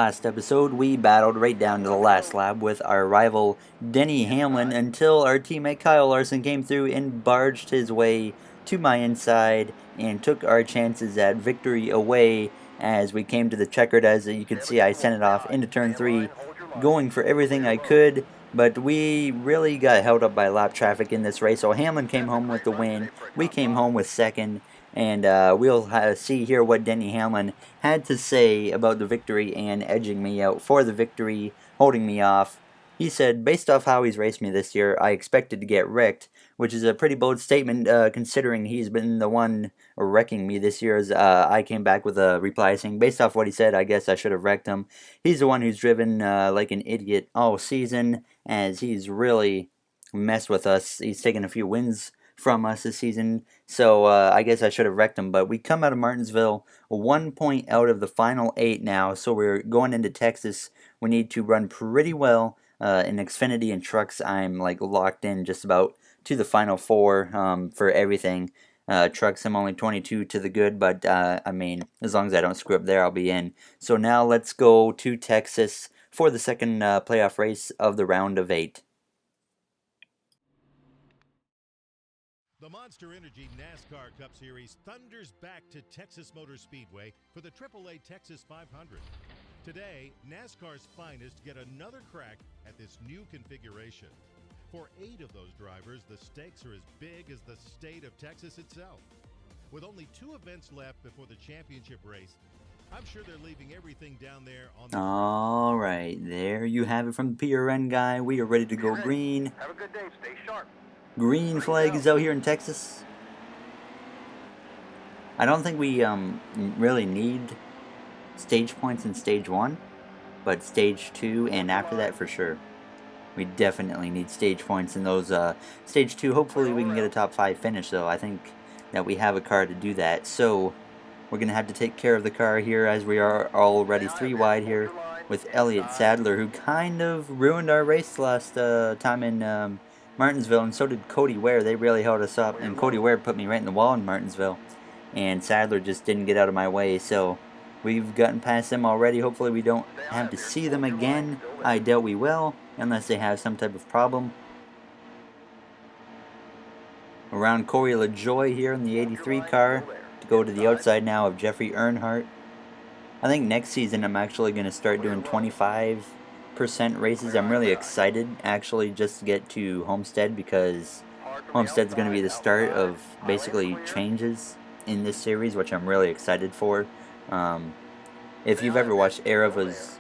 Last episode, we battled right down to the last lap with our rival Denny Hamlin until our teammate Kyle Larson came through and barged his way to my inside and took our chances at victory away as we came to the checkered. As you can see, I sent it off into turn 3, going for everything I could, but we really got held up by lap traffic in this race. So Hamlin came home with the win, we came home with second, and we'll see here what Denny Hamlin had to say about the victory and edging me out for the victory, holding me off. He said, based off how he's raced me this year, I expected to get wrecked, which is a pretty bold statement considering he's been the one wrecking me this year. As I came back with a reply saying, based off what he said, I guess I should have wrecked him. He's the one who's driven like an idiot all season, as he's really messed with us. He's taken a few wins from us this season, so I guess I should have wrecked him. But we come out of Martinsville 1 point out of the final 8 now, so we're going into Texas. We need to run pretty well. In Xfinity and trucks, I'm like locked in just about to the final 4 for everything. Trucks, I'm only 22 to the good, but I mean, as long as I don't screw up there, I'll be in. So now let's go to Texas for the second playoff race of the round of 8. The Monster Energy NASCAR Cup Series thunders back to Texas Motor Speedway for the AAA Texas 500. Today, NASCAR's finest get another crack at this new configuration. For 8 of those drivers, the stakes are as big as the state of Texas itself. With only 2 events left before the championship race, I'm sure they're leaving everything down there on the... All right, there you have it from the PRN guy. We are ready to go green. Have a good day. Stay sharp. Green flag is out here in Texas. I don't think we really need stage points in stage 1, but stage 2 and after that for sure. We definitely need stage points in those stage 2. Hopefully we can get a top 5 finish though. I think that we have a car to do that. So we're going to have to take care of the car here as we are already 3 wide here with Elliott Sadler, who kind of ruined our race last time in Martinsville, and so did Cody Ware. They really held us up, and Cody Ware put me right in the wall in Martinsville, and Sadler just didn't get out of my way. So we've gotten past them already. Hopefully we don't have to see them again. I doubt we will, unless they have some type of problem. Around Corey LaJoy here in the 83 car to go to the outside now of Jeffrey Earnhardt. I think next season I'm actually going to start doing 25% races. I'm really excited actually just to get to Homestead, because Homestead's going to be the start of basically changes in this series, which I'm really excited for. If you've ever watched Arava's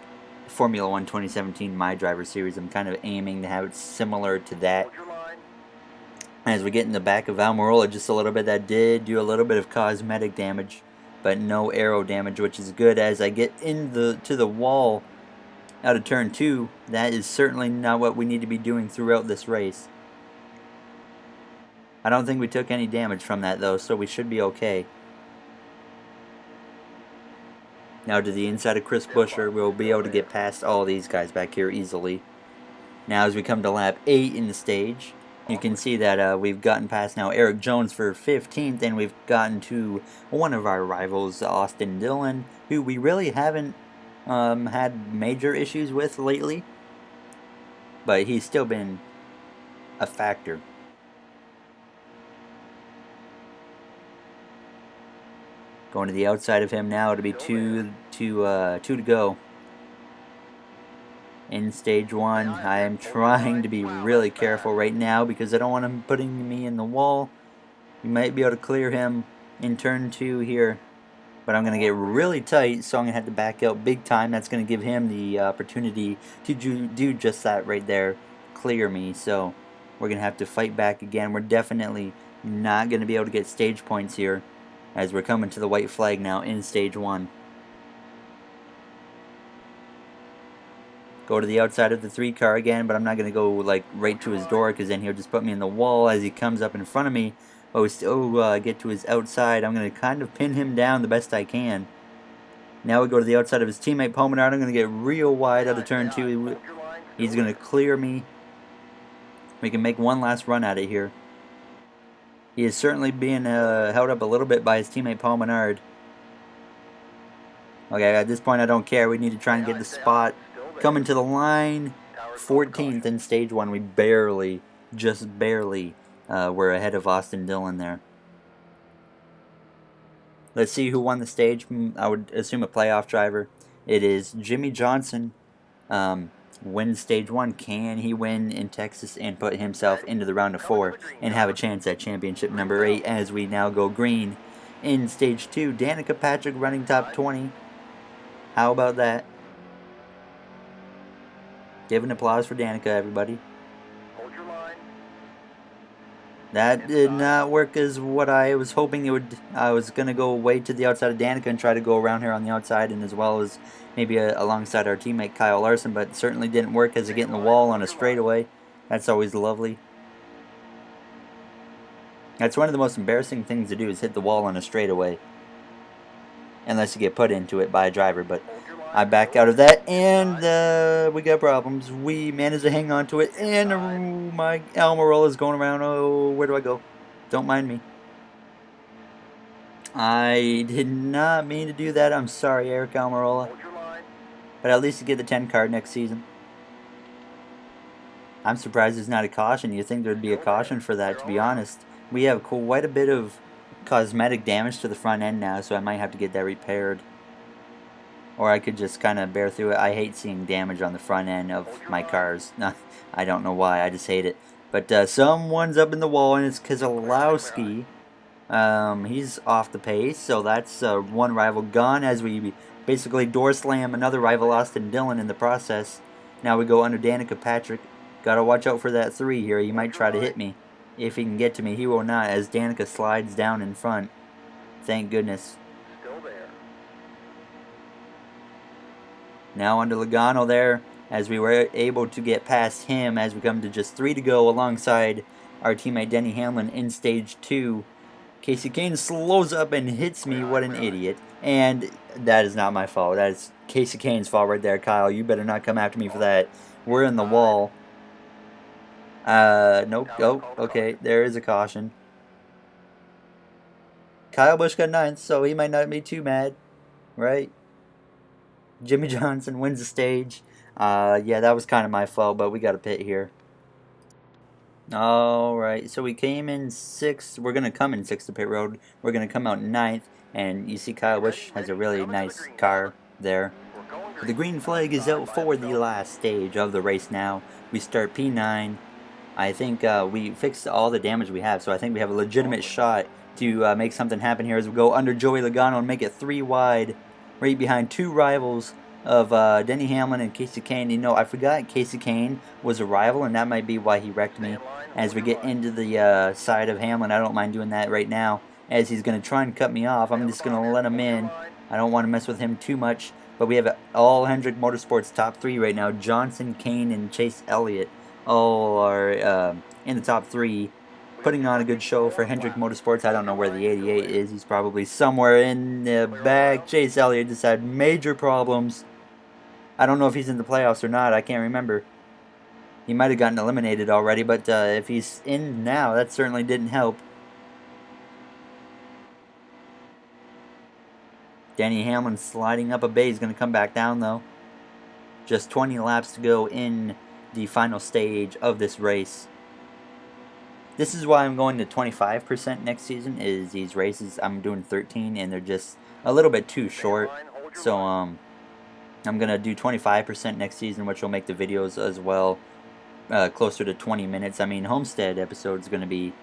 Formula 1 2017 My Driver series, I'm kind of aiming to have it similar to that. As we get in the back of Almirola just a little bit, that did do a little bit of cosmetic damage, but no aero damage, which is good. As I get to the wall out of turn 2, that is certainly not what we need to be doing throughout this race. I don't think we took any damage from that though, so we should be okay. Now to the inside of Chris Buescher, we'll be able to get past all these guys back here easily. Now as we come to lap 8 in the stage, you can see that we've gotten past now Eric Jones for 15th, and we've gotten to one of our rivals, Austin Dillon, who we really haven't had major issues with lately, but he's still been a factor. Going to the outside of him now to be two to go. In stage 1, I am trying to be really careful right now because I don't want him putting me in the wall. We might be able to clear him in turn 2 here, but I'm going to get really tight, so I'm going to have to back out big time. That's going to give him the opportunity to do just that right there, clear me. So we're going to have to fight back again. We're definitely not going to be able to get stage points here, as we're coming to the white flag now in stage 1. Go to the outside of the 3 car again, but I'm not going to go like right to his door, because then he'll just put me in the wall as he comes up in front of me. Oh, still get to his outside. I'm going to kind of pin him down the best I can. Now we go to the outside of his teammate Paul Menard. I'm going to get real wide out of turn 2. He's going to clear me. We can make one last run at it here. He is certainly being held up a little bit by his teammate Paul Menard. Okay, at this point I don't care. We need to try and get the spot. Coming to the line, 14th in stage 1. We barely, just barely, were ahead of Austin Dillon there. Let's see who won the stage. I would assume a playoff driver. It is Jimmy Johnson. Wins stage 1. Can he win in Texas and put himself into the round of 4 and have a chance at championship number 8 as we now go green in stage 2? Danica Patrick running top 20. How about that? Give an applause for Danica, everybody. That did not work as what I was hoping it would. I was going to go way to the outside of Danica and try to go around her on the outside, and as well as maybe alongside our teammate Kyle Larson, but it certainly didn't work as I get in the wall on a straightaway. That's always lovely. That's one of the most embarrassing things to do, is hit the wall on a straightaway. Unless you get put into it by a driver, but I back out of that, and we got problems. We managed to hang on to it, and my Almirola is going around. Oh, where do I go? Don't mind me. I did not mean to do that. I'm sorry, Eric Almirola. But at least you get the 10 card next season. I'm surprised there's not a caution. You'd think there'd be a caution for that, to be honest. We have quite a bit of cosmetic damage to the front end now, so I might have to get that repaired. Or I could just kind of bear through it. I hate seeing damage on the front end of my cars. I don't know why. I just hate it. But someone's up in the wall, and it's Keselowski. He's off the pace, so that's one rival gone as we basically door slam another rival, Austin Dillon, in the process. Now we go under Danica Patrick. Gotta watch out for that 3 here. He might try to hit me. If he can get to me, he will not, as Danica slides down in front. Thank goodness. Now under Logano there, as we were able to get past him as we come to just 3 to go alongside our teammate Denny Hamlin in stage 2. Kasey Kahne slows up and hits me. What an idiot. And that is not my fault. That is Kasey Kahne's fault right there, Kyle. You better not come after me for that. We're in the wall. Nope. Oh, okay. There is a caution. Kyle Busch got 9th, so he might not be too mad. Right? Jimmy Johnson wins the stage. Yeah, that was kind of my fault, but we got a pit here. Alright, so we came in 6th. We're going to come in 6th to pit road. We're going to come out 9th. And you see Kyle Busch has a really nice car there. The green flag is out for the last stage of the race now. We start P9. I think we fixed all the damage we have, so I think we have a legitimate shot to make something happen here as we go under Joey Logano and make it 3 wide. Right behind 2 rivals of Denny Hamlin and Kasey Kahne. You know, I forgot Kasey Kahne was a rival, and that might be why he wrecked me. As we get into the side of Hamlin, I don't mind doing that right now, as he's going to try and cut me off. I'm just going to let him in. I don't want to mess with him too much, but we have all Hendrick Motorsports top 3 right now. Johnson, Kahne, and Chase Elliott all are in the top 3. Putting on a good show for Hendrick Motorsports. I don't know where the 88 is. He's probably somewhere in the back. Chase Elliott just had major problems. I don't know if he's in the playoffs or not. I can't remember. He might have gotten eliminated already, but if he's in now, that certainly didn't help. Denny Hamlin sliding up a bay. He's going to come back down, though. Just 20 laps to go in the final stage of this race. This is why I'm going to 25% next season, is these races. I'm doing 13, and they're just a little bit too short. So, I'm going to do 25% next season, which will make the videos as well closer to 20 minutes. I mean, Homestead episode is going to be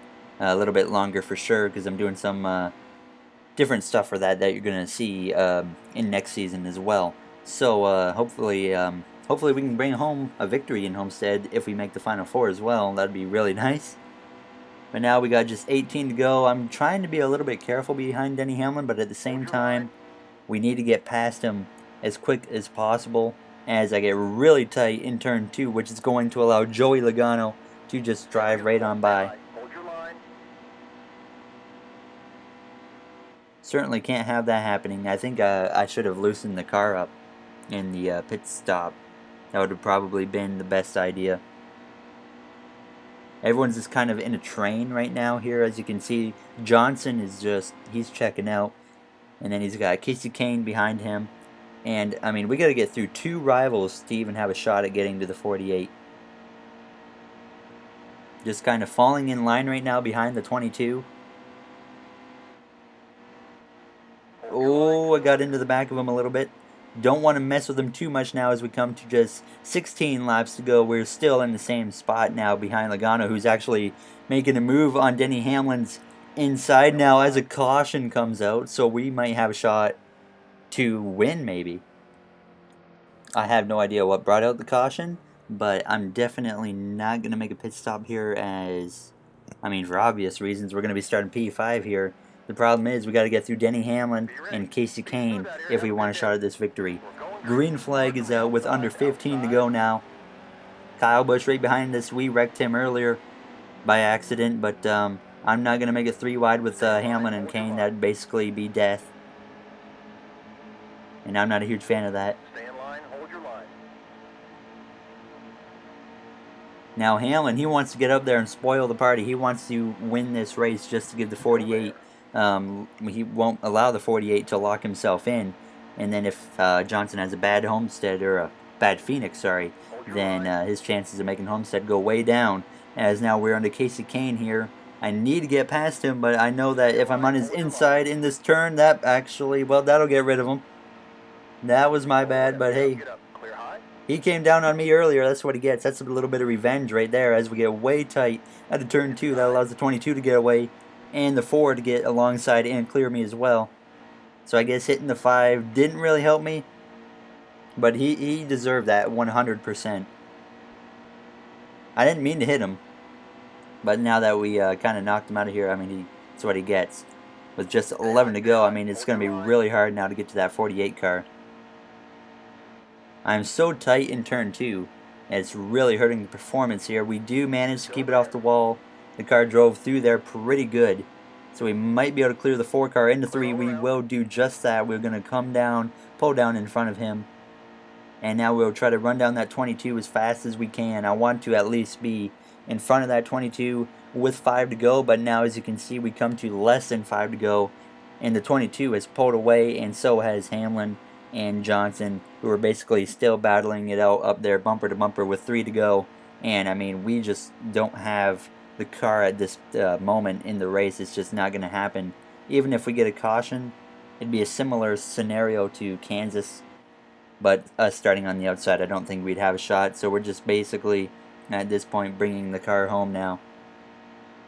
a little bit longer for sure, because I'm doing some different stuff for that you're going to see in next season as well. So, hopefully we can bring home a victory in Homestead if we make the Final 4 as well. That'd be really nice. But now we got just 18 to go. I'm trying to be a little bit careful behind Denny Hamlin, but at the same time, we need to get past him as quick as possible as I get really tight in turn 2, which is going to allow Joey Logano to just drive right on by. Certainly can't have that happening. I think I should have loosened the car up in the pit stop. That would have probably been the best idea. Everyone's just kind of in a train right now here. As you can see, Johnson is he's checking out. And then he's got Kasey Kahne behind him. And, I mean, we got to get through 2 rivals to even have a shot at getting to the 48. Just kind of falling in line right now behind the 22. Oh, I got into the back of him a little bit. Don't want to mess with him too much now as we come to just 16 laps to go. We're still in the same spot now behind Logano, who's actually making a move on Denny Hamlin's inside now as a caution comes out. So we might have a shot to win, maybe. I have no idea what brought out the caution, but I'm definitely not going to make a pit stop here as, I mean, for obvious reasons, we're going to be starting P5 here. The problem is we got to get through Denny Hamlin and Kasey Kahne if we want a shot at this victory. Green flag is out with under 15 to go now. Kyle Busch right behind us. We wrecked him earlier by accident, but I'm not going to make it 3 wide with Hamlin and Kahne. That'd basically be death. And I'm not a huge fan of that. Now Hamlin, he wants to get up there and spoil the party. He wants to win this race just to give the 48. He won't allow the 48 to lock himself in. And then if Johnson has a bad Homestead, or a bad Phoenix, sorry, then his chances of making Homestead go way down. As now we're under Kasey Kahne here. I need to get past him, but I know that if I'm on his inside in this turn, that actually, well, that'll get rid of him. That was my bad, but hey. He came down on me earlier. That's what he gets. That's a little bit of revenge right there as we get way tight at the turn 2. That allows the 22 to get away and the 4 to get alongside and clear me as well. So I guess hitting the 5 didn't really help me. But he deserved that 100%. I didn't mean to hit him. But now that we kind of knocked him out of here, I mean, that's what he gets. With just 11 to go, I mean, it's going to be really hard now to get to that 48 car. I'm so tight in turn 2, and it's really hurting the performance here. We do manage to keep it off the wall. The car drove through there pretty good. So we might be able to clear the 4 car into 3. We will do just that. We're going to come down, pull down in front of him. And now we'll try to run down that 22 as fast as we can. I want to at least be in front of that 22 with 5 to go. But now, as you can see, we come to less than 5 to go. And the 22 has pulled away, and so has Hamlin and Johnson, who are basically still battling it out up there bumper to bumper with 3 to go. And I mean, we just don't have the car at this moment in the race. It's just not going to happen. Even if we get a caution, it'd be a similar scenario to Kansas, but us starting on the outside, I don't think we'd have a shot. So we're just basically at this point bringing the car home now.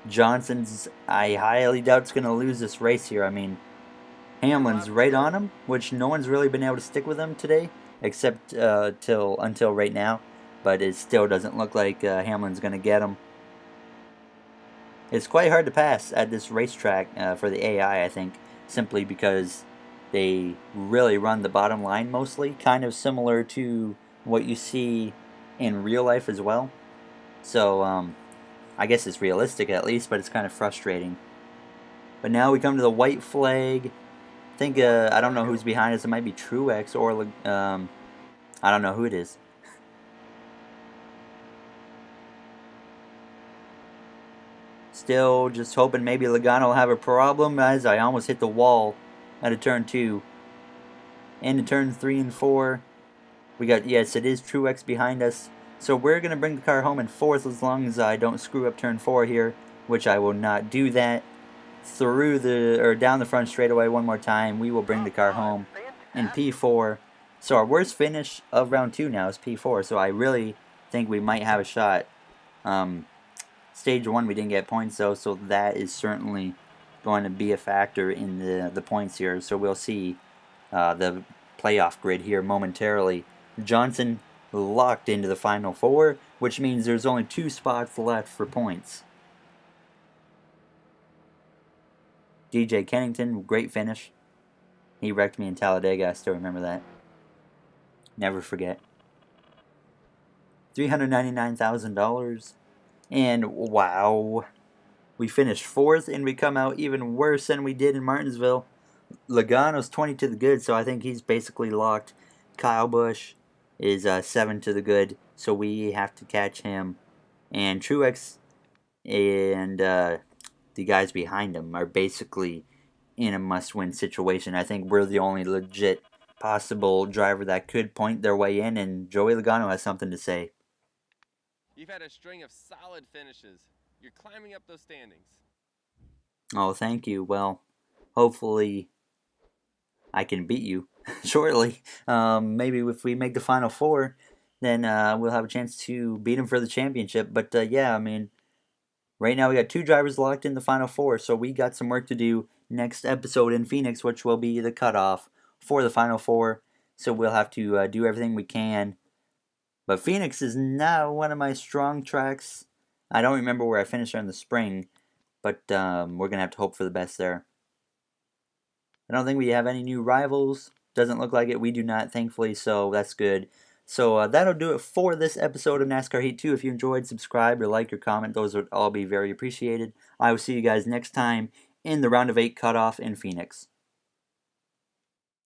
Johnson's, I highly doubt, is going to lose this race here. I mean, Hamlin's right on him, which no one's really been able to stick with him today, except until right now. But it still doesn't look like Hamlin's going to get him. It's quite hard to pass at this racetrack for the AI, I think, simply because they really run the bottom line mostly, kind of similar to what you see in real life as well. So I guess it's realistic at least, but it's kind of frustrating. But now we come to the white flag. I think, I don't know who's behind us. It might be Truex or, I don't know who it is. Still just hoping maybe Logano will have a problem, as I almost hit the wall at a turn 2. Into turn 3 and 4. We got, yes, it is Truex behind us. So we're going to bring the car home in 4th as long as I don't screw up turn 4 here, which I will not do that. Down the front straightaway one more time, we will bring the car home in P4. So our worst finish of round 2 now is P4, so I really think we might have a shot. Stage 1 we didn't get points though, so that is certainly going to be a factor in the points here. So we'll see the playoff grid here momentarily. Johnson locked into the final 4, which means there's only 2 spots left for points. DJ Kennington, great finish. He wrecked me in Talladega, I still remember that. Never forget. $399,000. And wow, we finished 4th and we come out even worse than we did in Martinsville. Logano's 20 to the good, so I think he's basically locked. Kyle Busch is 7 to the good, so we have to catch him. And Truex and the guys behind him are basically in a must-win situation. I think we're the only legit possible driver that could point their way in, and Joey Logano has something to say. You've had a string of solid finishes. You're climbing up those standings. Oh, thank you. Well, hopefully I can beat you shortly. Maybe if we make the final four, then we'll have a chance to beat him for the championship. But yeah, I mean, right now we got 2 drivers locked in the final four, so we got some work to do next episode in Phoenix, which will be the cutoff for the final four. So we'll have to do everything we can. But Phoenix is not one of my strong tracks. I don't remember where I finished there in the spring, but we're gonna have to hope for the best there. I don't think we have any new rivals. Doesn't look like it. We do not, thankfully, so that's good. So that'll do it for this episode of NASCAR Heat 2. If you enjoyed, subscribe or like or comment. Those would all be very appreciated. I will see you guys next time in the round of 8 cutoff in Phoenix.